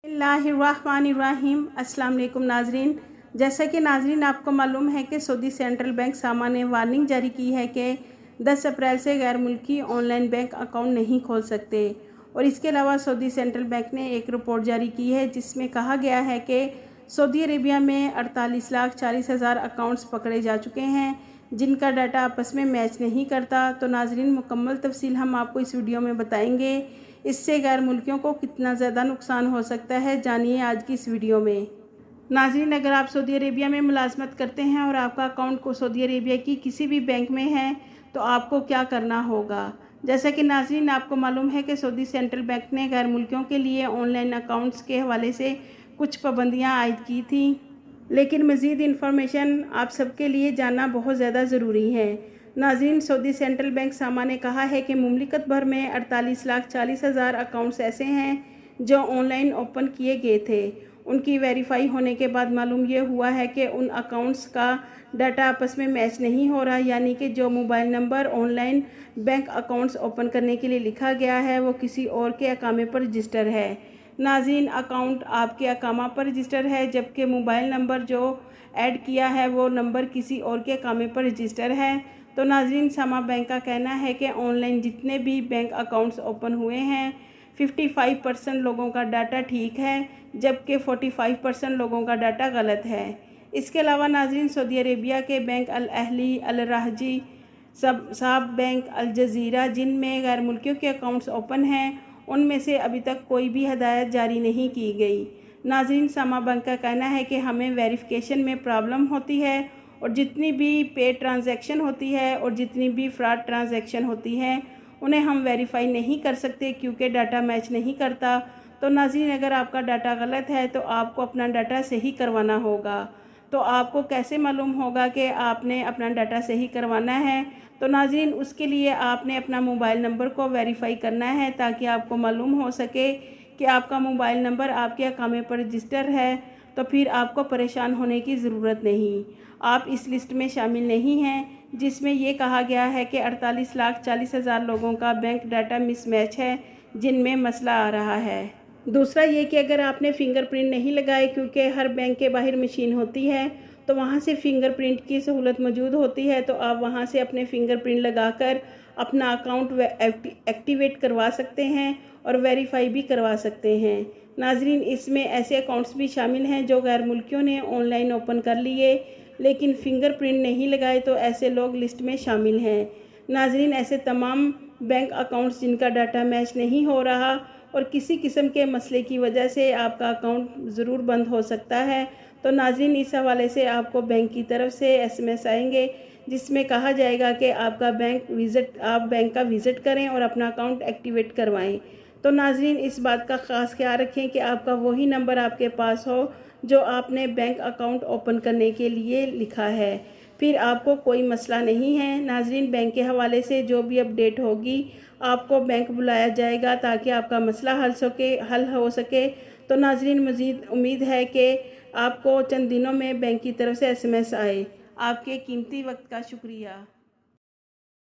बिस्मिल्लाहिर्रहमानिर्रहीम। अस्सलाम वालेकुम नाजरीन। जैसा कि नाजरीन आपको मालूम है कि सऊदी सेंट्रल बैंक सामा ने वार्निंग जारी की है कि 10 अप्रैल से गैर मुल्की ऑनलाइन बैंक अकाउंट नहीं खोल सकते। और इसके अलावा सऊदी सेंट्रल बैंक ने एक रिपोर्ट जारी की है जिसमें कहा गया है कि सऊदी अरेबिया में 48,40,000 अकाउंट्स पकड़े जा चुके हैं जिनका डाटा आपस में मैच नहीं करता। तो नाजरीन मुकम्मल तफसील हम आपको इस वीडियो में बताएंगे। इससे गैर मुल्कियों को कितना ज़्यादा नुकसान हो सकता है, जानिए आज की इस वीडियो में। नाज़रीन, अगर आप सऊदी अरेबिया में मुलाजमत करते हैं और आपका अकाउंट को सऊदी अरेबिया की किसी भी बैंक में है तो आपको क्या करना होगा। जैसा कि नाज़रीन आपको मालूम है कि सऊदी सेंट्रल बैंक ने गैर मुल्कियों के लिए ऑनलाइन अकाउंट्स के हवाले से कुछ पाबंदियाँ आयद की थी, लेकिन मज़ीद इन्फॉर्मेशन आप सबके लिए जानना बहुत ज़्यादा ज़रूरी है। नाज़रीन, सऊदी सेंट्रल बैंक सामा ने कहा है कि मुमलिकत भर में 48,40,000 अकाउंट्स ऐसे हैं जो ऑनलाइन ओपन किए गए थे। उनकी वेरीफाई होने के बाद मालूम ये हुआ है कि उन अकाउंट्स का डाटा आपस में मैच नहीं हो रहा, यानी कि जो mobile number online bank accounts open करने के लिए लिखा गया है वो किसी और के अकामे पर रजिस्टर है। नाज़रीन, अकाउंट आपके अकामा पर रजिस्टर है जबकि मोबाइल नंबर जो ऐड किया है वो नंबर किसी और के अकामे पर रजिस्टर है। तो नाज़रीन, सामा बैंक का कहना है कि ऑनलाइन जितने भी बैंक अकाउंट्स ओपन हुए हैं 55% लोगों का डाटा ठीक है जबकि 45% लोगों का डाटा गलत है। इसके अलावा नाज़रीन, सऊदी अरेबिया के बैंक अल अहली, अल राहजी, साब बैंक, अल जज़ीरा जिनमें गैर मुल्कियों के अकाउंट्स ओपन हैं उनमें से अभी तक कोई भी हदायत जारी नहीं की गई। नाज़रीन, सामा बैंक का कहना है कि हमें वेरिफिकेशन में प्रॉब्लम होती है और जितनी भी पे ट्रांजैक्शन होती है और जितनी भी फ्रॉड ट्रांजैक्शन होती है उन्हें हम वेरीफाई नहीं कर सकते क्योंकि डाटा मैच नहीं करता। तो नाज़रीन, अगर आपका डाटा गलत है तो आपको अपना डाटा सही करवाना होगा। तो आपको कैसे मालूम होगा कि आपने अपना डाटा सही करवाना है? तो नाज़रीन, उसके लिए आपने अपना मोबाइल नंबर को वेरीफाई करना है ताकि आपको मालूम हो सके कि आपका मोबाइल नंबर आपके अकामे पर रजिस्टर है। तो फिर आपको परेशान होने की ज़रूरत नहीं। आप इस लिस्ट में शामिल नहीं हैं जिसमें ये कहा गया है कि 48,40,000 लोगों का बैंक डाटा मिसमैच है जिनमें मसला आ रहा है। दूसरा ये कि अगर आपने फ़िंगरप्रिंट नहीं लगाए, क्योंकि हर बैंक के बाहर मशीन होती है तो वहाँ से फ़िंगरप्रिंट की सहूलत मौजूद होती है, तो आप वहाँ से अपने फ़िंगरप्रिंट लगाकर अपना अकाउंट एक्टिवेट करवा सकते हैं और वेरीफाई भी करवा सकते हैं। नाज़रीन, इसमें ऐसे अकाउंट्स भी शामिल हैं जो गैर मुल्कियों ने ऑनलाइन ओपन कर लिए लेकिन फ़िंगरप्रिंट नहीं लगाए, तो ऐसे लोग लिस्ट में शामिल हैं। नाज़रीन, ऐसे तमाम बैंक अकाउंट्स जिनका डाटा मैच नहीं हो रहा और किसी किस्म के मसले की वजह से आपका अकाउंट ज़रूर बंद हो सकता है। तो नाज़रीन, इस हवाले से आपको बैंक की तरफ से SMS आएंगे जिसमें कहा जाएगा कि आप बैंक का विज़िट करें और अपना अकाउंट एक्टिवेट करवाएं। तो नाज़रीन, इस बात का ख़ास ख्याल रखें कि आपका वही नंबर आपके पास हो जो आपने बैंक अकाउंट ओपन करने के लिए लिखा है, फिर आपको कोई मसला नहीं है। नाज़रीन, बैंक के हवाले से जो भी अपडेट होगी आपको बैंक बुलाया जाएगा ताकि आपका मसला हल हो सके। तो नाज़रीन, मज़ीद उम्मीद है कि आपको चंद दिनों में बैंक की तरफ से SMS आए। आपके कीमती वक्त का शुक्रिया।